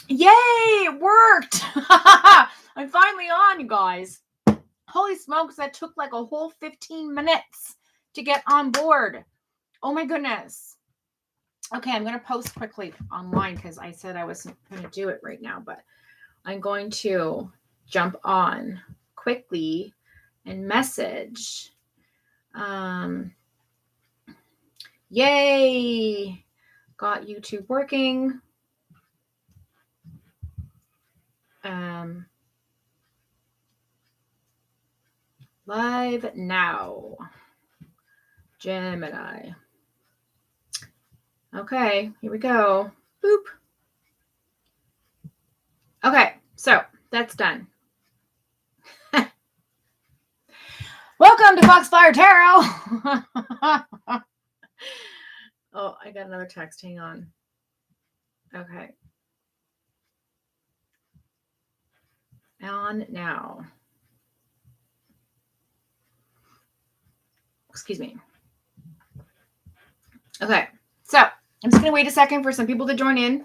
Yay, it worked. I'm finally on, you guys. Holy smokes, that took like a whole 15 minutes to get on board. Oh my goodness. Okay, I'm going to post quickly online because I said I wasn't going to do it right now, but I'm going to jump on quickly and message. Yay! Got YouTube working. Live now. Gemini. Okay, here we go. Boop. Okay, so that's done. Welcome to Foxfire Tarot. Oh, I got another text. Hang on. Okay. On now. Excuse me. Okay, so I'm just going to wait a second for some people to join in.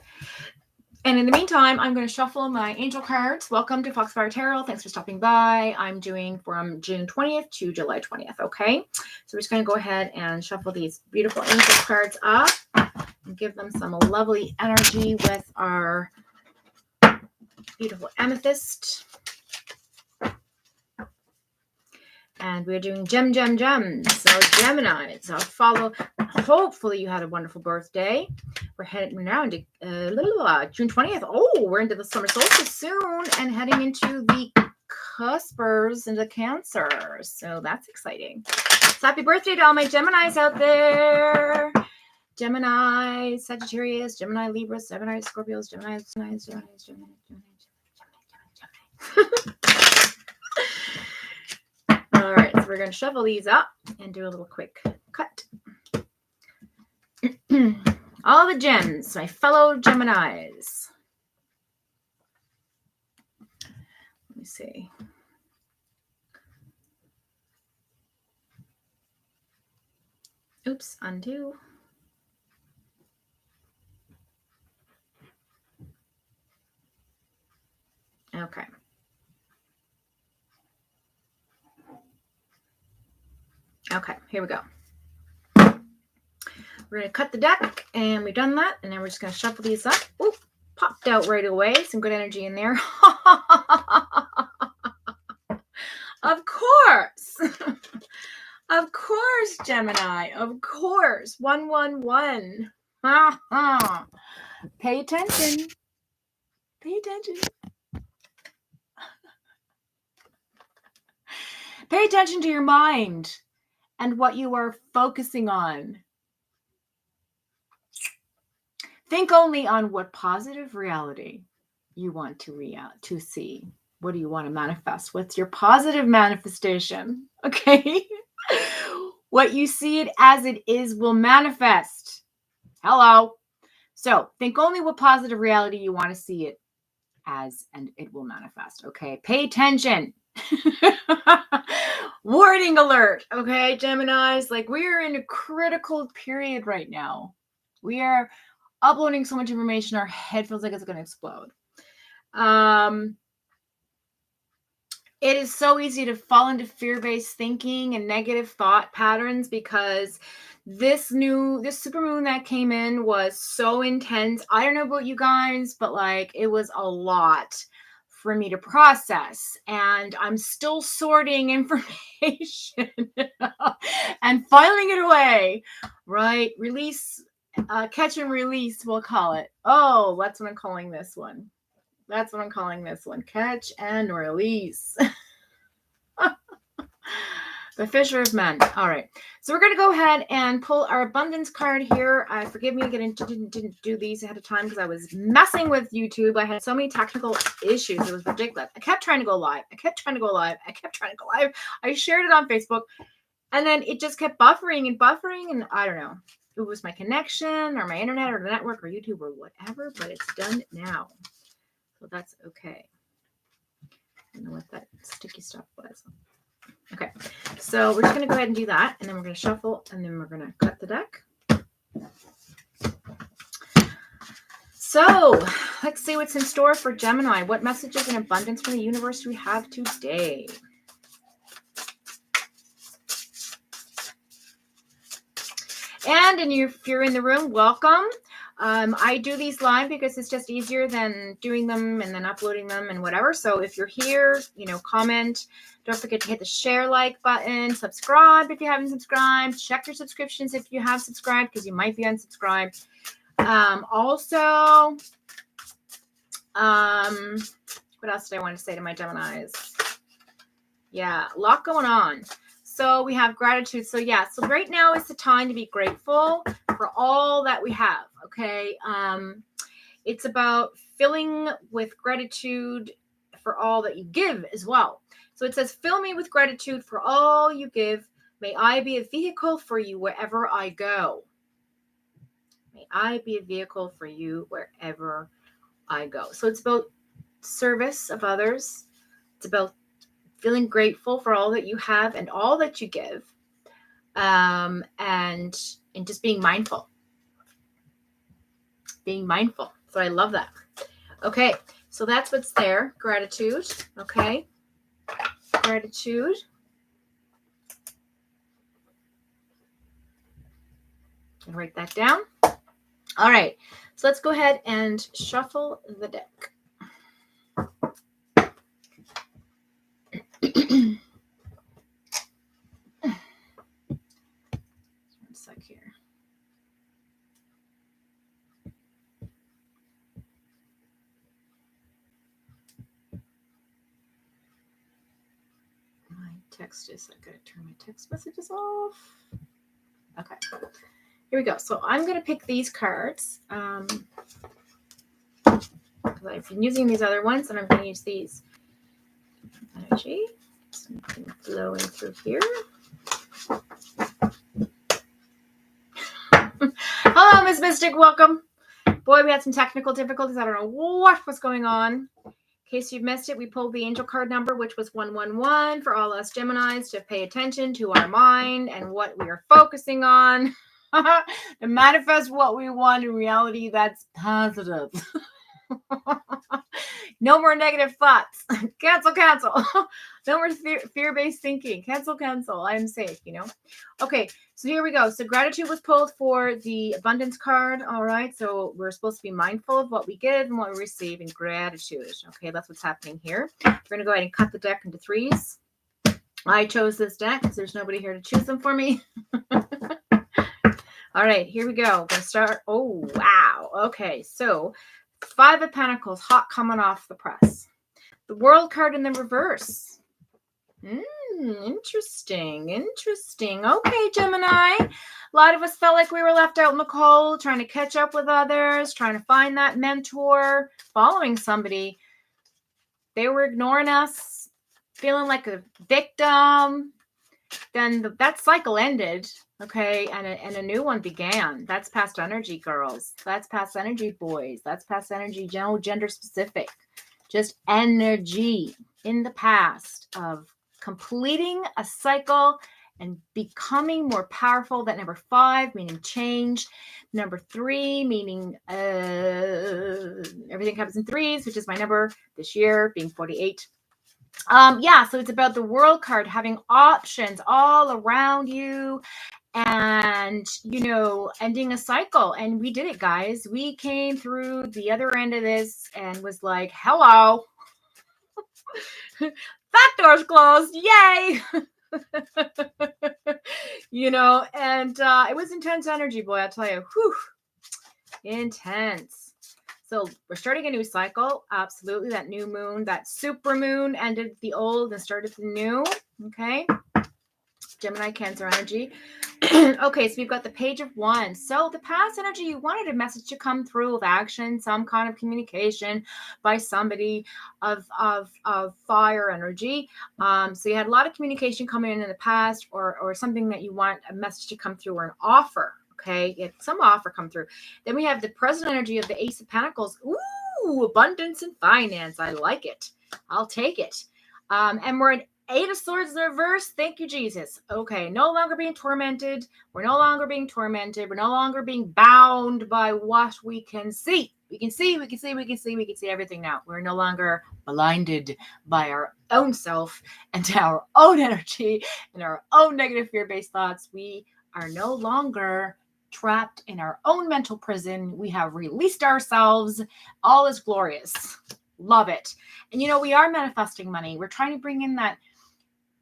And in the meantime, I'm going to shuffle my angel cards. Welcome to Foxfire Tarot. Thanks for stopping by. I'm doing from June 20th to July 20th, okay? So we're just going to go ahead and shuffle these beautiful angel cards up and give them some lovely energy with our beautiful amethyst. And we're doing gems. So Gemini, so follow. Hopefully you had a wonderful birthday. We're now into June 20th. Oh, we're into the summer solstice soon and heading into the cuspers into Cancer. So that's exciting. So happy birthday to all my Geminis out there. Gemini, Sagittarius, Gemini, Libra, Gemini, Scorpios, Gemini. All right, so we're going to shuffle these up and do a little quick cut. All the gems, my fellow Geminis. Let me see. Oops, undo. Okay. Okay, here we go. We're going to cut the deck, and we've done that, and then we're just going to shuffle these up. Ooh, popped out right away. Some good energy in there. Of course. Of course, Gemini. Of course. 111. Pay attention. Pay attention. Pay attention to your mind and what you are focusing on. Think only on what positive reality you want to see. What do you want to manifest? What's your positive manifestation? Okay. What you see it as it is will manifest. Hello. So think only what positive reality you want to see it as, and it will manifest. Okay. Pay attention. Warning alert. Okay, Geminis. Like, we are in a critical period right now. We are uploading so much information, our head feels like it's going to explode. It is so easy to fall into fear-based thinking and negative thought patterns because this supermoon that came in was so intense. I don't know about you guys, but like, it was a lot for me to process, and I'm still sorting information and filing it away, right? Release, catch and release, we'll call it. Oh, that's what I'm calling this one. That's what I'm calling this one. Catch and release. The Fisher of Men. All right. So we're going to go ahead and pull our abundance card here. Forgive me, I didn't do these ahead of time because I was messing with YouTube. I had so many technical issues. It was ridiculous. I kept trying to go live. I shared it on Facebook, and then it just kept buffering, and I don't know. It was my connection or my internet or the network or YouTube or whatever, but it's done now. So that's okay. I don't know what that sticky stuff was. Okay, so we're just going to go ahead and do that, and then we're going to shuffle, and then we're going to cut the deck. So let's see what's in store for Gemini. What messages and abundance from the universe do we have today? And if you're in the room, welcome. I do these live because it's just easier than doing them and then uploading them and whatever. So if you're here, comment. Don't forget to hit the share like button. Subscribe if you haven't subscribed. Check your subscriptions if you have subscribed because you might be unsubscribed. Also, what else did I want to say to my Geminis? Yeah, a lot going on. So we have gratitude. So right now is the time to be grateful for all that we have. Okay. It's about filling with gratitude for all that you give as well. So it says, fill me with gratitude for all you give. May I be a vehicle for you wherever I go. May I be a vehicle for you wherever I go. So it's about service of others. It's about feeling grateful for all that you have and all that you give, and just being mindful. Being mindful. So I love that. Okay, so that's what's there. Gratitude. Okay, gratitude. I'll write that down. All right, so let's go ahead and shuffle the deck. One sec here. My text is, I gotta turn my text messages off. Okay, here we go. So I'm gonna pick these cards. I've been using these other ones, and I'm gonna use these. Energy. Something flowing through here. Hello, Miss Mystic. Welcome. Boy, we had some technical difficulties. I don't know what was going on. In case you've missed it, we pulled the angel card number, which was 111 for all us Geminis to pay attention to our mind and what we are focusing on. To manifest what we want in reality that's positive. No more negative thoughts. Cancel. No more fear-based thinking. Cancel. I am safe, Okay, so here we go. So gratitude was pulled for the abundance card. All right, so we're supposed to be mindful of what we give and what we receive in gratitude. Okay, that's what's happening here. We're going to go ahead and cut the deck into threes. I chose this deck because there's nobody here to choose them for me. All right, here we go. We're going to start. Oh, wow. Okay, so Five of Pentacles, hot coming off the press. The World card in the reverse. Interesting. Okay, Gemini. A lot of us felt like we were left out in the cold, trying to catch up with others, trying to find that mentor, following somebody. They were ignoring us, feeling like a victim. Then that cycle ended. Okay, and a new one began. That's past energy, girls. That's past energy, boys. That's past energy, gender specific. Just energy in the past of completing a cycle and becoming more powerful. That number 5, meaning change. Number 3, meaning everything happens in threes, which is my number this year, being 48. So it's about the World card, having options all around you. And, ending a cycle. And we did it, guys. We came through the other end of this and was like, hello. That door's closed. Yay. And it was intense energy, boy, I'll tell you. Whew. Intense. So we're starting a new cycle. Absolutely. That new moon, that super moon ended the old and started the new. Okay. Gemini, Cancer energy. Okay, so we've got the Page of Wands. So the past energy, you wanted a message to come through of action, some kind of communication by somebody of fire energy. So you had a lot of communication coming in the past, or something that you want a message to come through, or an offer. Okay, get some offer come through. Then we have the present energy of the Ace of Pentacles. Ooh, abundance and finance. I like it. I'll take it. And we're at 8 of Swords in reverse. Thank you, Jesus. Okay, no longer being tormented. We're no longer being tormented. We're no longer being bound by what we can see. We can see everything now. We're no longer blinded by our own self and our own energy and our own negative fear-based thoughts. We are no longer trapped in our own mental prison. We have released ourselves. All is glorious. Love it. And we are manifesting money. We're trying to bring in that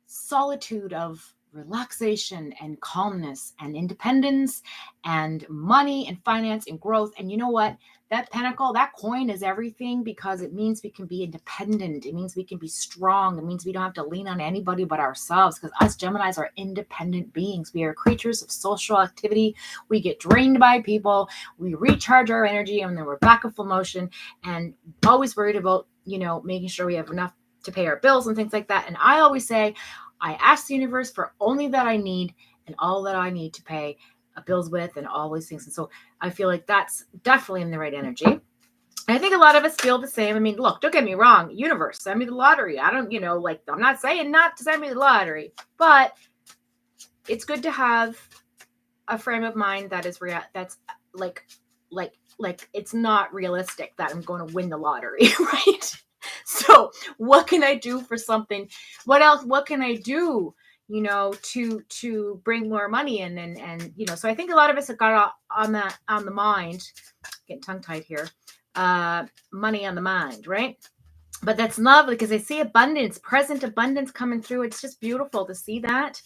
solitude of relaxation and calmness and independence and money and finance and growth. And you know what? That pentacle, that coin is everything, because it means we can be independent. It means we can be strong. It means we don't have to lean on anybody but ourselves, because us Geminis are independent beings. We are creatures of social activity. We get drained by people. We recharge our energy, and then we're back in full motion, and always worried about, making sure we have enough to pay our bills and things like that. And I always say, I ask the universe for only that I need and all that I need to pay bills with and all these things. And so I feel like that's definitely in the right energy. And I think a lot of us feel the same. I mean, look, don't get me wrong. Universe, send me the lottery. I don't, I'm not saying not to send me the lottery, but it's good to have a frame of mind that is that's like it's not realistic that I'm going to win the lottery, right? So what can I do for something? What can I do, to bring more money in? And so I think a lot of us have got on the mind, getting tongue tied here, money on the mind, right? But that's lovely, because I see abundance, present abundance coming through. It's just beautiful to see that.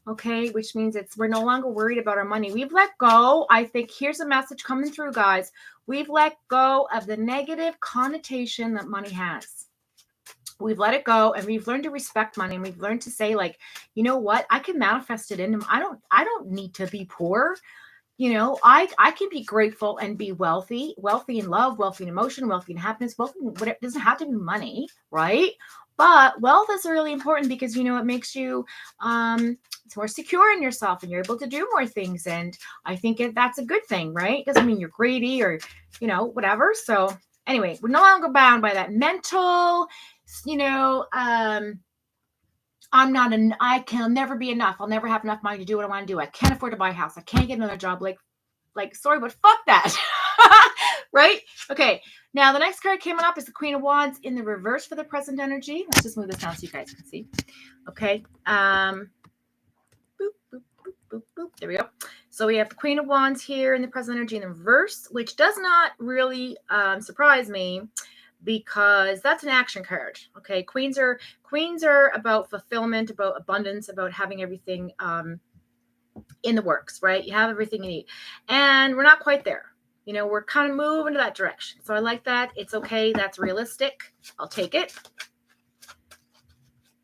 Okay, which means we're no longer worried about our money. We've let go. I think here's a message coming through, guys. We've let go of the negative connotation that money has. We've let it go, and we've learned to respect money, and we've learned to say, like, you know what? I can manifest it in them. I don't need to be poor. I can be grateful and be wealthy in love, wealthy in emotion, wealthy in happiness, wealthy, it doesn't have to be money, right? But wealth is really important, because, it makes you it's more secure in yourself, and you're able to do more things. And I think that's a good thing, right? Doesn't mean you're greedy or, whatever. So anyway, we're no longer bound by that mental, I can never be enough. I'll never have enough money to do what I want to do. I can't afford to buy a house. I can't get another job. Like, sorry, but fuck that. Right? Okay. Now, the next card came up is the Queen of Wands in the reverse for the present energy. Let's just move this down so you guys can see. Okay. Boop, boop, boop, boop, boop. There we go. So we have the Queen of Wands here in the present energy in the reverse, which does not really surprise me, because that's an action card. Okay. Queens are about fulfillment, about abundance, about having everything in the works, right? You have everything you need, and we're not quite there. We're kind of moving to that direction. So I like that. It's okay. That's realistic. I'll take it.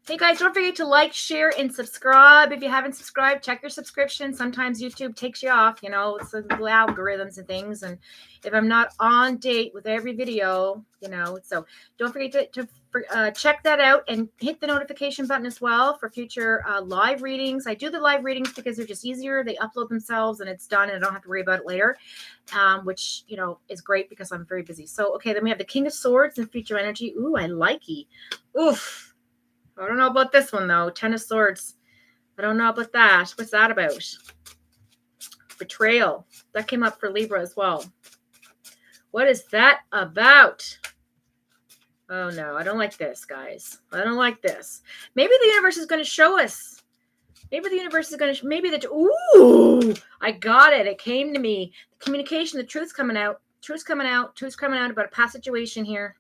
Hey guys, don't forget to like, share, and subscribe. If you haven't subscribed, check your subscription. Sometimes YouTube takes you off, it's the algorithms and things. And if I'm not on date with every video, so don't forget to check that out, and hit the notification button as well for future live readings. I do the live readings because they're just easier. They upload themselves and it's done, and I don't have to worry about it later, which, is great because I'm very busy. So, okay, then we have the King of Swords and future energy. Ooh, I like it. Oof. I don't know about this one, though. Ten of Swords. I don't know about that. What's that about? Betrayal. That came up for Libra as well. What is that about? Oh, no. I don't like this, guys. I don't like this. Maybe the universe is going to show us. Maybe the universe is going to... Ooh! I got it. It came to me. The communication, the truth's coming out. Truth's coming out about a past situation here.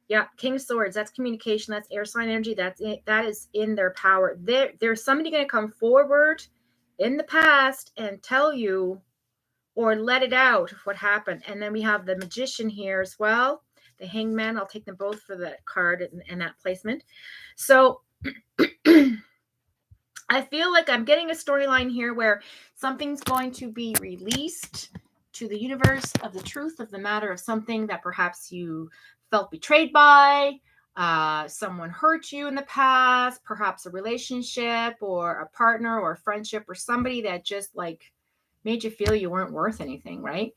Yeah, King of Swords, that's communication, that's air sign energy, that is in their power. There's somebody going to come forward in the past and tell you, or let it out of what happened. And then we have the Magician here as well, the Hangman. I'll take them both for that card and that placement. So I feel like I'm getting a storyline here where something's going to be released to the universe of the truth of the matter of something that perhaps you felt betrayed by, someone hurt you in the past, perhaps a relationship or a partner or a friendship or somebody that just made you feel you weren't worth anything, right?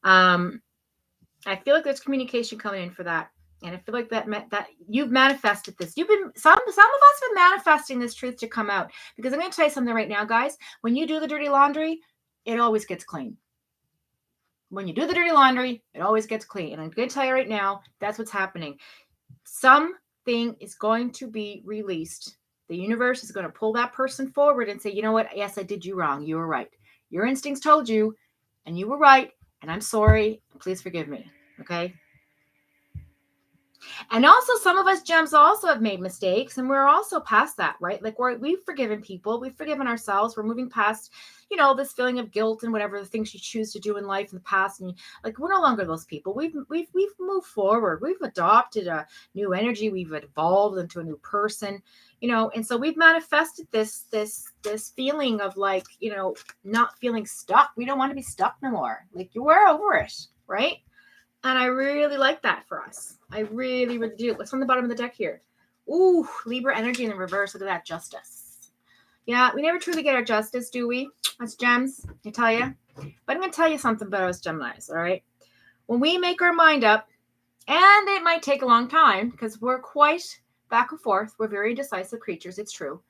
I feel like there's communication coming in for that. And I feel like that you've manifested this. Some of us have been manifesting this truth to come out, because I'm going to tell you something right now, guys. When you do the dirty laundry, it always gets clean. When you do the dirty laundry, it always gets clean. And I'm going to tell you right now, that's what's happening. Something is going to be released. The universe is going to pull that person forward and say, you know what? Yes, I did you wrong. You were right. Your instincts told you, and you were right. And I'm sorry. Please forgive me. Okay. And also, some of us gems also have made mistakes, and we're also past that, right? Like we've forgiven people, we've forgiven ourselves. We're moving past, this feeling of guilt and whatever the things you choose to do in life in the past. And like we're no longer those people. We've moved forward. We've adopted a new energy. We've evolved into a new person, and so we've manifested this feeling of like, not feeling stuck. We don't want to be stuck no more. Like we're over it, right? And I really like that for us. I really, really do. What's on the bottom of the deck here? Ooh, Libra energy in the reverse. Look at that. Justice. Yeah, we never truly get our justice, do we? That's gems, I tell you. But I'm going to tell you something about us Geminis, all right? When we make our mind up, and it might take a long time because we're quite back and forth. We're very indecisive creatures. It's true.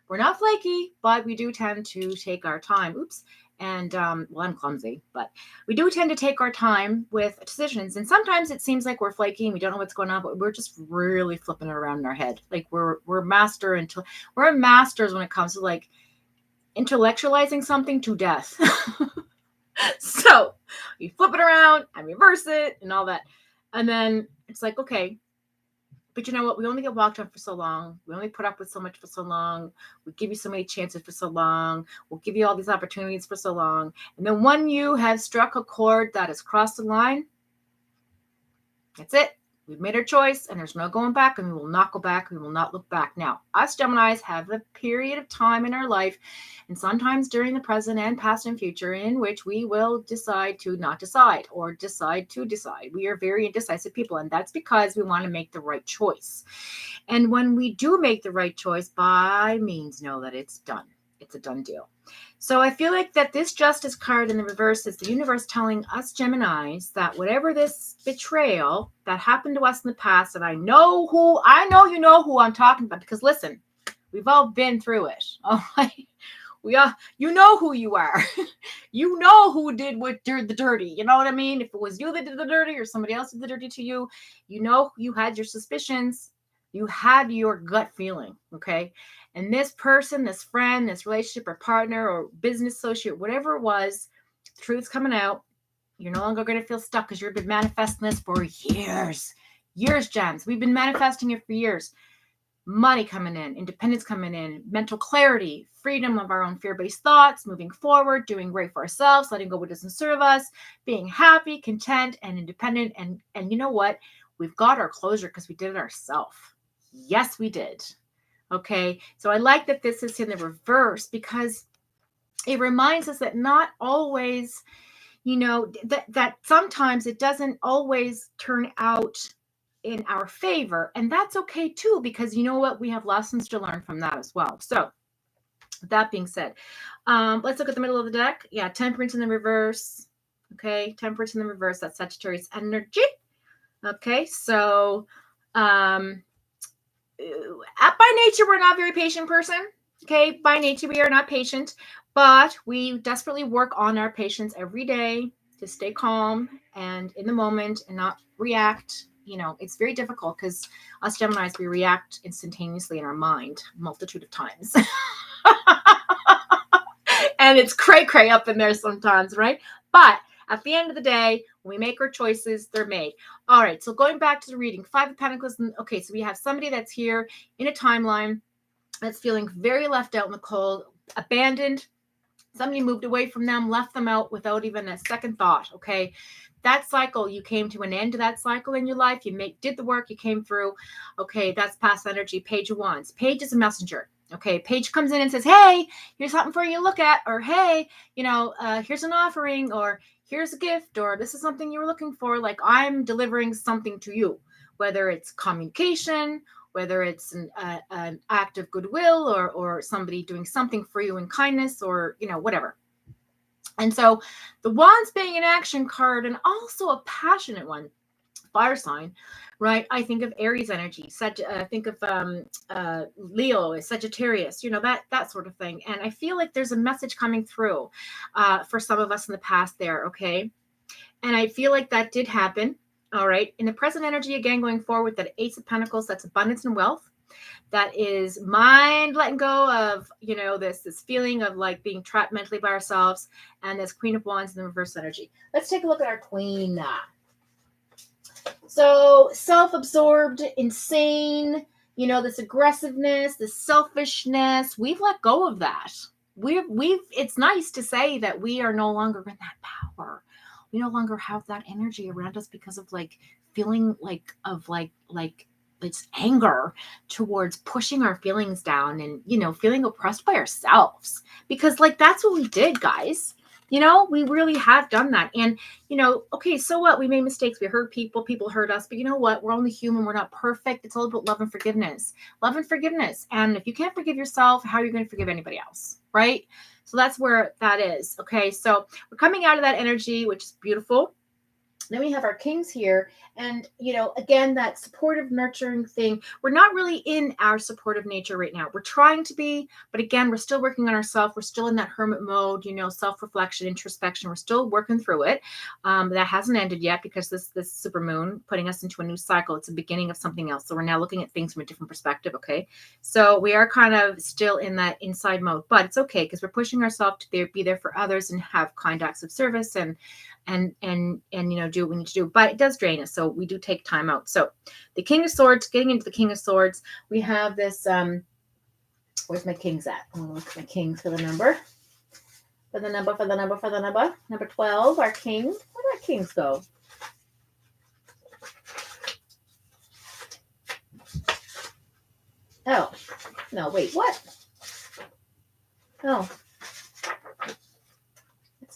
We're not flaky, but we do tend to take our time. Oops. And, well, I'm clumsy, but we do tend to take our time with decisions. And sometimes it seems like we're flaky and we don't know what's going on, but we're just really flipping it around in our head. Like we're masters when it comes to like intellectualizing something to death. So you flip it around and reverse it and all that. And then it's like, okay, but you know what? We only get walked on for so long. We only put up with so much for so long. We give you so many chances for so long. We'll give you all these opportunities for so long. And then when you have struck a chord that has crossed the line, that's it. We've made our choice and there's no going back, and we will not go back. We will not look back. Now, us Geminis have a period of time in our life, and sometimes during the present and past and future, in which we will decide to not decide or decide to decide. We are very indecisive people, and that's because we want to make the right choice. And when we do make the right choice, by means know that it's done. It's a done deal. So I feel like that this justice card in the reverse is the universe telling us Geminis that whatever this betrayal that happened to us in the past, and I know you know who I'm talking about, because listen, we've all been through it. Oh, you know who you are. You know who did the dirty. You know what I mean? If it was you that did the dirty or somebody else did the dirty to you, you had your suspicions. You had your gut feeling, okay? And this person, this friend, this relationship or partner or business associate, whatever it was, truth's coming out. You're no longer going to feel stuck because you've been manifesting this for years. Years, gems. We've been manifesting it for years. Money coming in, independence coming in, mental clarity, freedom of our own fear-based thoughts, moving forward, doing great for ourselves, letting go what doesn't serve us, being happy, content, and independent. And you know what? We've got our closure because we did it ourselves. Yes, we did. Okay. So I like that this is in the reverse because it reminds us that not always, that sometimes it doesn't always turn out in our favor. And that's okay too, because you know what? We have lessons to learn from that as well. So that being said, let's look at the middle of the deck. Yeah. Temperance in the reverse. Okay. Temperance in the reverse. That's Sagittarius energy. Okay. So, by nature, we're not a very patient person. Okay, by nature, we are not patient, but we desperately work on our patience every day to stay calm and in the moment and not react. It's very difficult because us Geminis, we react instantaneously in our mind a multitude of times. And it's cray-cray up in there sometimes, right? But at the end of the day, when we make our choices, they're made. All right, so going back to the reading, Five of Pentacles. Okay, so we have somebody that's here in a timeline that's feeling very left out in the cold, abandoned. Somebody moved away from them, left them out without even a second thought, okay? That cycle, you came to an end to that cycle in your life. You did the work, you came through. Okay, that's past energy. Page of Wands. Page is a messenger. Okay, Page comes in and says, hey, here's something for you to look at, or hey, here's an offering, or here's a gift, or this is something you were looking for. Like I'm delivering something to you, whether it's communication, whether it's an act of goodwill, or somebody doing something for you in kindness, or, whatever. And so the Wands being an action card and also a passionate one, fire sign, right? I think of Aries energy. Think of Leo, Sagittarius, that sort of thing. And I feel like there's a message coming through for some of us in the past there, okay? And I feel like that did happen. All right. In the present energy, again, going forward, that Ace of Pentacles, that's abundance and wealth. That is mind letting go of, this feeling of like being trapped mentally by ourselves. And this Queen of Wands in the reverse energy. Let's take a look at our Queen. So self-absorbed, insane, this aggressiveness, this selfishness, we've let go of that. It's nice to say that we are no longer in that power. We no longer have that energy around us because of like feeling like it's anger towards pushing our feelings down and, feeling oppressed by ourselves, because like, that's what we did, guys. We really have done that. And, okay, so what? We made mistakes. We hurt people hurt us, but you know what? We're only human. We're not perfect. It's all about love and forgiveness. Love and forgiveness. And if you can't forgive yourself, how are you going to forgive anybody else? Right? So that's where that is. Okay. So we're coming out of that energy, which is beautiful. Then we have our kings here. And, again, that supportive, nurturing thing. We're not really in our supportive nature right now. We're trying to be, but again, we're still working on ourselves. We're still in that hermit mode, self-reflection, introspection. We're still working through it. That hasn't ended yet because this super moon putting us into a new cycle. It's the beginning of something else. So we're now looking at things from a different perspective. Okay. So we are kind of still in that inside mode, but it's okay because we're pushing ourselves to be there for others and have kind acts of service and do what we need to do, but it does drain us. So we do take time out. So the King of Swords, getting into the King of Swords, we have this, where's my kings at? I'm going to look at my kings for the number. Number 12, our king. Where did our kings go? Oh, no, wait, what? Oh.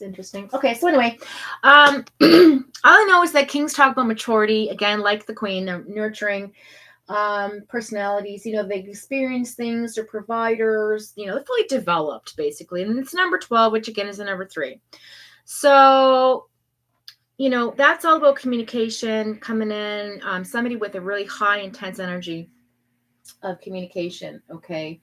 Interesting. Okay, so anyway, all I know is that kings talk about maturity, again, like the queen. They're nurturing personalities. They experience things, they're providers, they're fully developed, basically. And it's number 12, which again is the number 3. So that's all about communication coming in. Somebody with a really high intense energy of communication. Okay.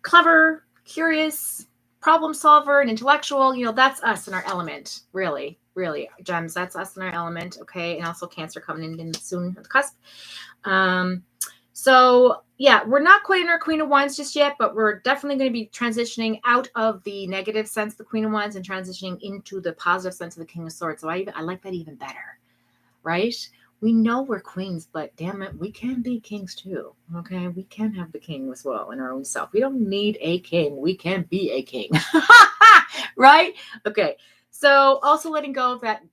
Clever, curious, problem solver, and intellectual, that's us in our element, really, gems. That's us in our element. Okay. And also Cancer coming in soon at the cusp. So yeah, we're not quite in our Queen of Wands just yet, but we're definitely going to be transitioning out of the negative sense of the Queen of Wands and transitioning into the positive sense of the King of Swords. So I like that even better, right? We know we're queens, but damn it, we can be kings too. Okay, we can have the king as well in our own self. We don't need a king. We can be a king, right? Okay. So also letting go of that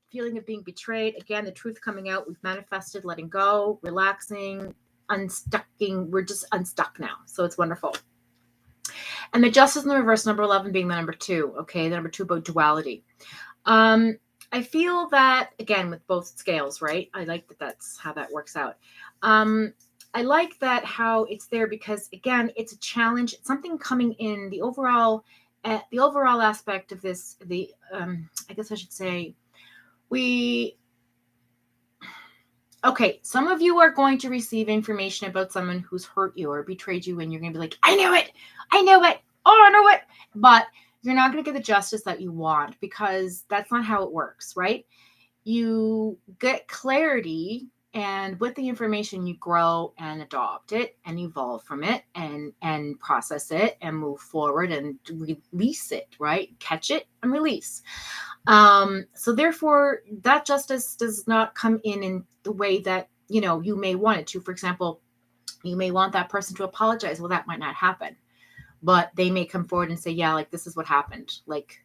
feeling of being betrayed. Again, the truth coming out. We've manifested, letting go, relaxing, unstucking. We're just unstuck now. So it's wonderful. And the Justice in the reverse, number 11 being the number 2. Okay, the number 2 about duality. I feel that, again, with both scales, right? I like that that's how that works out. I like that how it's there because, again, it's a challenge. It's something coming in the overall aspect of this. I guess I should say, okay, some of you are going to receive information about someone who's hurt you or betrayed you, and you're going to be like, I knew it. Oh, I know it. But you're not going to get the justice that you want because that's not how it works, right? You get clarity, and with the information, you grow and adopt it and evolve from it and process it and move forward and release it, right? Catch it and release. So therefore, that justice does not come in the way that, you may want it to. For example, you may want that person to apologize. Well, that might not happen. But they may come forward and say, yeah, like, this is what happened. Like,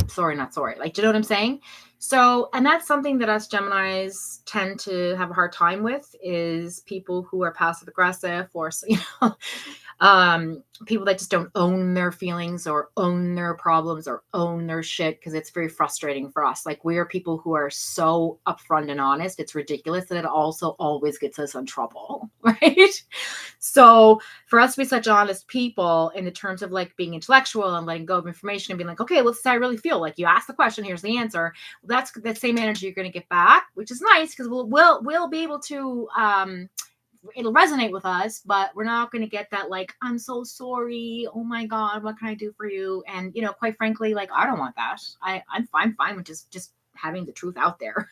sorry, not sorry. Like, do you know what I'm saying? So, and that's something that us Geminis tend to have a hard time with, is people who are passive aggressive or, people that just don't own their feelings or own their problems or own their shit, because it's very frustrating for us. Like, we are people who are so upfront and honest. It's ridiculous that it also always gets us in trouble, right? So for us to be such honest people in the terms of like being intellectual and letting go of information and being like, okay, well, this is how I really feel. Like, you ask the question, here's the answer. Well, that's the same energy you're going to get back, which is nice because we'll be able to it'll resonate with us, but we're not going to get that like, I'm so sorry, oh my god, what can I do for you? And quite frankly, like, I don't want that. I'm fine with just having the truth out there.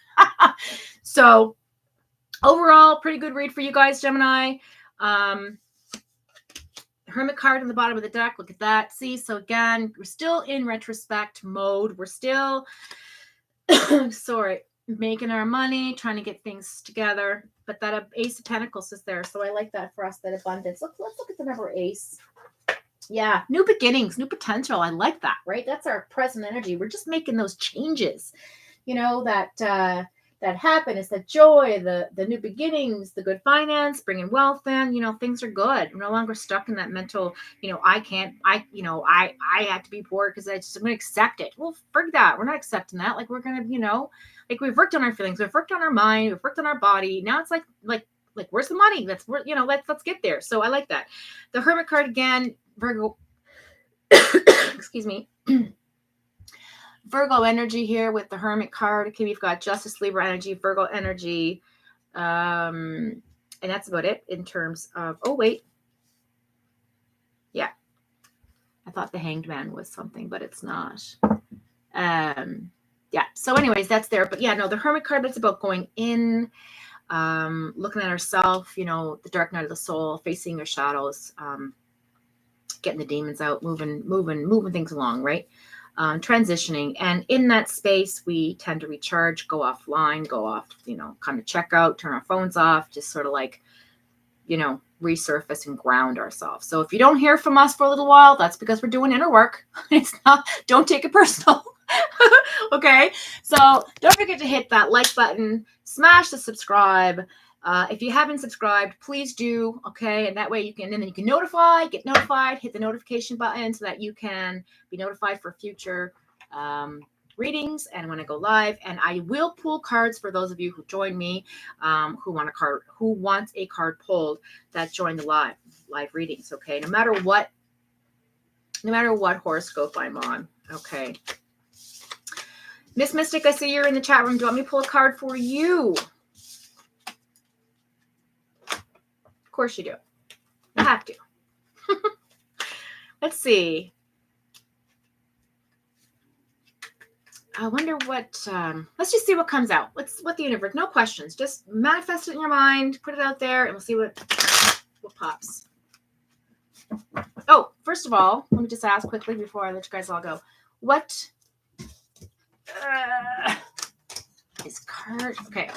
So overall, pretty good read for you guys, Gemini. Hermit card on the bottom of the deck. Look at that. See, so again, we're still in retrospect mode. We're still sorry, making our money, trying to get things together. But that Ace of Pentacles is there, so I like that for us, that abundance. Let's look at the number Ace. Yeah, new beginnings, new potential. I like that, right? That's our present energy. We're just making those changes, that happiness, that joy, the new beginnings, the good finance, bringing wealth in. Things are good. We're no longer stuck in that mental, I have to be poor because I'm going to accept it. Well, frig that. We're not accepting that. Like, we're going to, like, we've worked on our feelings, we've worked on our mind, we've worked on our body. Now it's like where's the money? Let's get there. So I like that. The Hermit card again, Virgo. Excuse me. Virgo energy here with the Hermit card. Okay, we've got Justice, Libra energy, Virgo energy. And that's about it in terms of, oh, wait. Yeah. I thought the Hanged Man was something, but it's not. Yeah. So anyways, that's there. But yeah, no, the Hermit card, that's about going in, looking at ourselves, the dark night of the soul, facing your shadows, getting the demons out, moving things along, right? Transitioning. And in that space, we tend to recharge, go offline, go off, kind of check out, turn our phones off, just sort of like, resurface and ground ourselves. So if you don't hear from us for a little while, that's because we're doing inner work. It's not, don't take it personal. Okay. So don't forget to hit that like button, smash the subscribe. If you haven't subscribed, please do. Okay. And that way get notified, hit the notification button so that you can be notified for future readings and when I go live. And I will pull cards for those of you who join me, who wants a card pulled, that join the live readings. Okay. No matter what horoscope I'm on. Okay. Miss Mystic, I see you're in the chat room. Do you want me to pull a card for you? Of course you do. You have to. Let's see. I wonder what, let's just see what comes out. What the universe, no questions. Just manifest it in your mind, put it out there, and we'll see what pops. Oh, first of all, let me just ask quickly before I let you guys all go. What is card? Okay.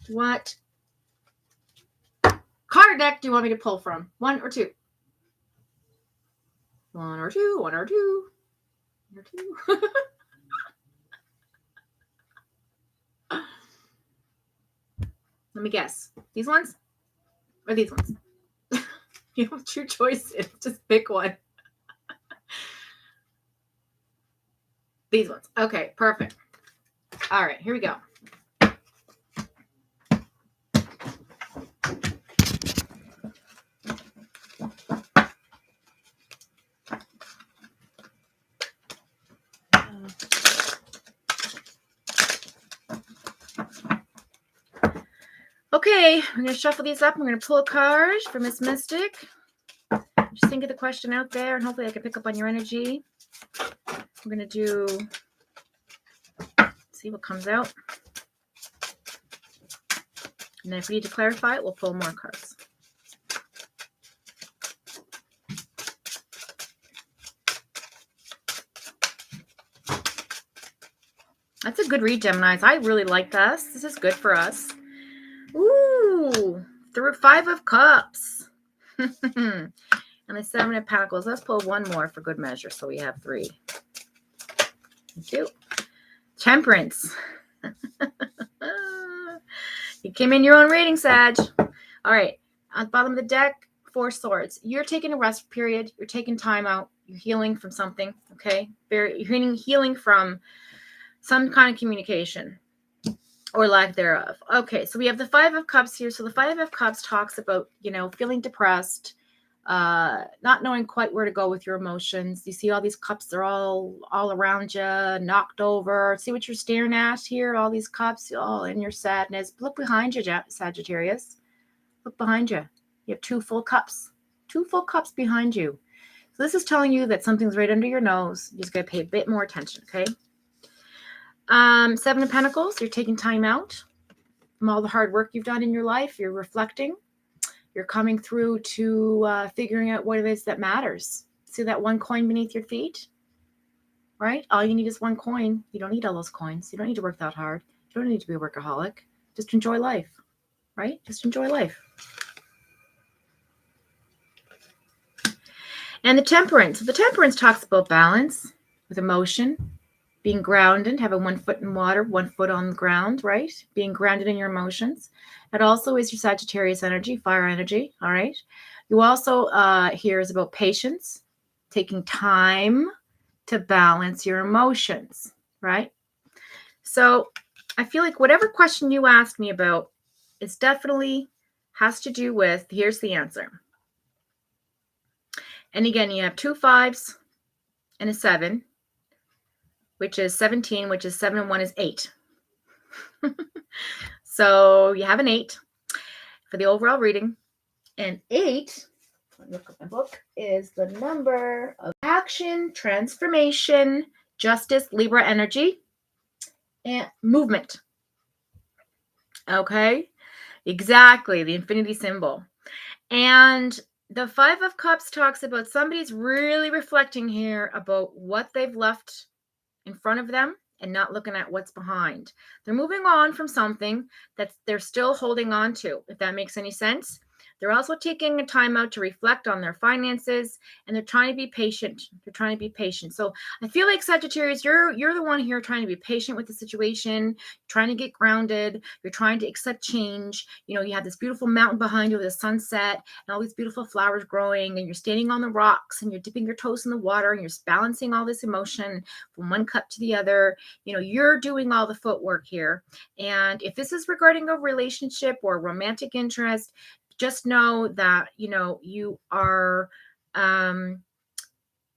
What card deck do you want me to pull from? One or two? One or two? One or two? One or two? Let me guess. These ones? Or these ones? You have two choices. Just pick one. These ones. Okay, perfect. All right, here we go. Okay, I'm going to shuffle these up. I'm going to pull a card for Miss Mystic. Just think of the question out there, and hopefully I can pick up on your energy. We're going to see what comes out. And then if we need to clarify it, we'll pull more cards. That's a good read, Geminis. I really like this. This is good for us. Ooh, through 5 of Cups. And the 7 of Pentacles. Let's pull one more for good measure. So we have 3. Thank you. Temperance. You came in your own reading, Sag. All right. On the bottom of the deck, 4 swords. You're taking a rest period. You're taking time out. You're healing from something. Okay. You're healing from some kind of communication or lack thereof. Okay. So we have the 5 of Cups here. So the 5 of Cups talks about, feeling depressed, not knowing quite where to go with your emotions. You see all these cups, they're all around you, knocked over. See what you're staring at here? All these cups, all in your sadness. Look behind you, Sagittarius. Look behind you. You have 2 full cups. 2 full cups behind you. So this is telling you that something's right under your nose. You just got to pay a bit more attention, okay? 7 of Pentacles, you're taking time out from all the hard work you've done in your life. You're reflecting. You're coming through to figuring out what it is that matters. See that 1 coin beneath your feet? Right? All you need is 1 coin. You don't need all those coins. You don't need to work that hard. You don't need to be a workaholic. Just enjoy life, right? Just enjoy life. And the Temperance. The Temperance talks about balance with emotion, being grounded, having 1 foot in water, 1 foot on the ground, right? Being grounded in your emotions. It also is your Sagittarius energy, fire energy, all right? You also hear is about patience, taking time to balance your emotions, right? So I feel like whatever question you asked me about, it's definitely has to do with, here's the answer. And again, you have 2 5s and a 7, which is 17, which is 7 and 1 is 8. So you have an 8 for the overall reading. And 8, let me look at my book, is the number of action, transformation, justice, Libra energy, and movement. Okay, exactly, the infinity symbol. And the 5 of Cups talks about somebody's really reflecting here about what they've left in front of them and not looking at what's behind. They're moving on from something that they're still holding on to, if that makes any sense. They're also taking a time out to reflect on their finances, and they're trying to be patient. They're trying to be patient. So I feel like Sagittarius, you're the one here trying to be patient with the situation, trying to get grounded. You're trying to accept change. You know, you have this beautiful mountain behind you with a sunset and all these beautiful flowers growing, and you're standing on the rocks and you're dipping your toes in the water and you're balancing all this emotion from one cup to the other. You know, you're doing all the footwork here. And if this is regarding a relationship or romantic interest, just know that, you know, you are,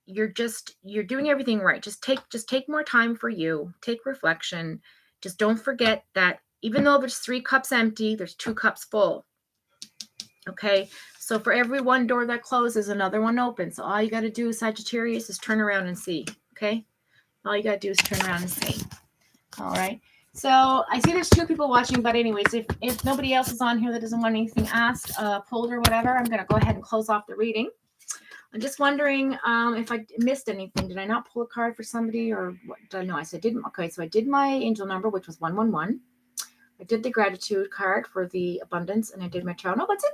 you're doing everything right. Just take more time for you, take reflection. Just don't forget that even though there's 3 cups empty, there's 2 cups full. Okay. So for every 1 door that closes, another one opens. So all you got to do, Sagittarius, is turn around and see. Okay. All you got to do is turn around and see. All right. So I see there's 2 people watching, but anyways, if nobody else is on here that doesn't want anything asked, pulled or whatever, I'm going to go ahead and close off the reading. I'm just wondering if I missed anything. Did I not pull a card for somebody, or what? No, I said didn't. Okay, so I did my angel number, which was 111. I did the gratitude card for the abundance, and I did my tarot. No, that's it.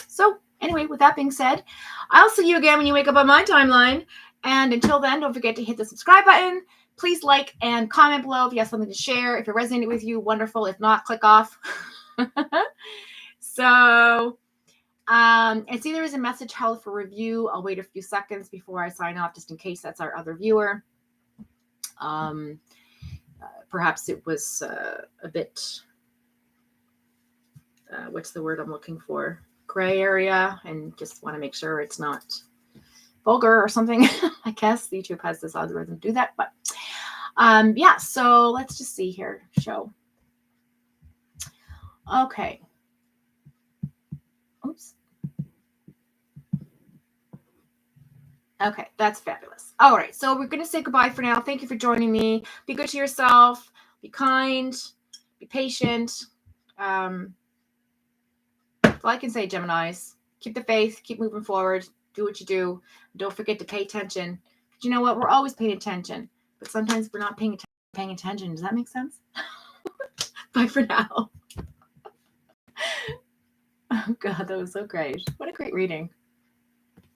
So anyway, with that being said, I'll see you again when you wake up on my timeline. And until then, don't forget to hit the subscribe button. Please like and comment below if you have something to share. If it resonated with you, wonderful. If not, click off. So I see there is a message held for review. I'll wait a few seconds before I sign off, just in case that's our other viewer. Perhaps it was a bit, what's the word I'm looking for? Gray area, and just want to make sure it's not vulgar or something. I guess YouTube has this algorithm to do that, but yeah, so let's just see here. Show. Okay. Oops. Okay, that's fabulous. All right, so we're going to say goodbye for now. Thank you for joining me. Be good to yourself. Be kind. Be patient. That's all I can say, Geminis. Keep the faith. Keep moving forward. Do what you do. Don't forget to pay attention. You know what? We're always paying attention, but sometimes we're not paying attention. Does that make sense? Bye for now. Oh, God, that was so great. What a great reading.